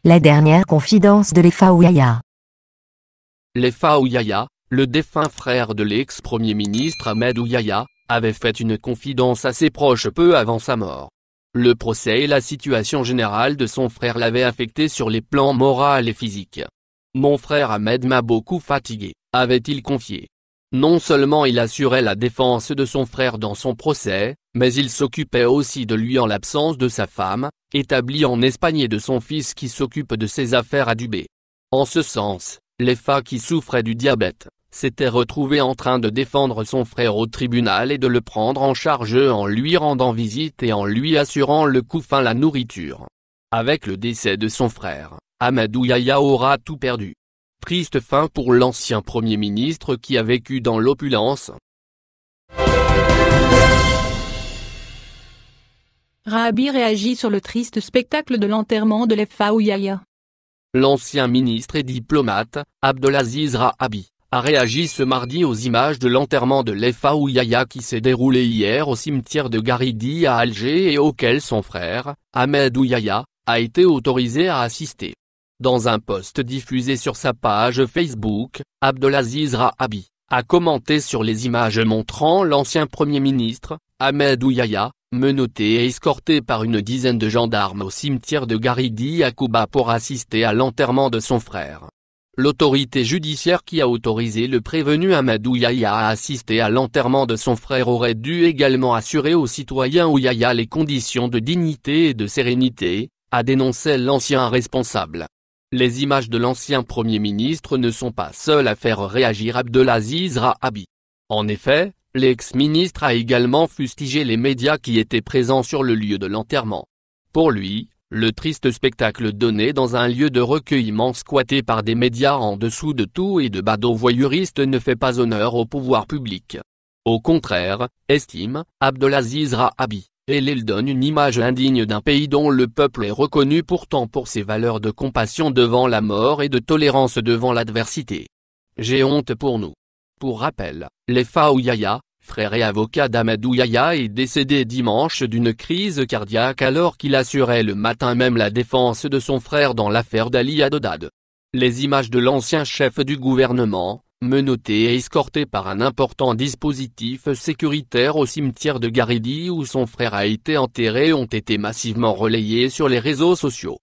La dernière confidence de Lefa Ouyaya. Lefa Ouyaya, le défunt frère de l'ex-premier ministre Ahmed Ouyaya, avait fait une confidence à ses proches peu avant sa mort. Le procès et la situation générale de son frère l'avaient affecté sur les plans moral et physique. « Mon frère Ahmed m'a beaucoup fatigué », avait-il confié. Non seulement il assurait la défense de son frère dans son procès, mais il s'occupait aussi de lui en l'absence de sa femme, établie en Espagne, et de son fils qui s'occupe de ses affaires à Dubaï. En ce sens, Lefa, qui souffrait du diabète, s'était retrouvé en train de défendre son frère au tribunal et de le prendre en charge en lui rendant visite et en lui assurant le couffin, la nourriture. Avec le décès de son frère, Ahmed Ouyaya aura tout perdu. Triste fin pour l'ancien Premier ministre qui a vécu dans l'opulence. Rabi réagit sur le triste spectacle de l'enterrement de Lefa Ouyaya. L'ancien ministre et diplomate, Abdelaziz Rabi, a réagi ce mardi aux images de l'enterrement de Lefa Ouyaya qui s'est déroulé hier au cimetière de Garidi à Alger et auquel son frère, Ahmed Ouyaya, a été autorisé à assister. Dans un post diffusé sur sa page Facebook, Abdelaziz Rabi a commenté sur les images montrant l'ancien Premier ministre, Ahmed Ouyaya, menotté et escorté par une dizaine de gendarmes au cimetière de Garidi à Kouba pour assister à l'enterrement de son frère. L'autorité judiciaire qui a autorisé le prévenu Ahmed Ouyaya à assister à l'enterrement de son frère aurait dû également assurer aux citoyens Ouyaya les conditions de dignité et de sérénité, a dénoncé l'ancien responsable. Les images de l'ancien Premier ministre ne sont pas seules à faire réagir Abdelaziz Rabi. En effet, l'ex-ministre a également fustigé les médias qui étaient présents sur le lieu de l'enterrement. Pour lui, le triste spectacle donné dans un lieu de recueillement squatté par des médias en dessous de tout et de badauds voyeuristes ne fait pas honneur au pouvoir public. Au contraire, estime Abdelaziz Rabi, il donne une image indigne d'un pays dont le peuple est reconnu pourtant pour ses valeurs de compassion devant la mort et de tolérance devant l'adversité. J'ai honte pour nous. Pour rappel, Lefa Ouyaya, frère et avocat d'Ahmed Ouyaya, est décédé dimanche d'une crise cardiaque alors qu'il assurait le matin même la défense de son frère dans l'affaire d'Ali Haddad. Les images de l'ancien chef du gouvernement, menotté et escorté par un important dispositif sécuritaire au cimetière de Garidi où son frère a été enterré, ont été massivement relayées sur les réseaux sociaux.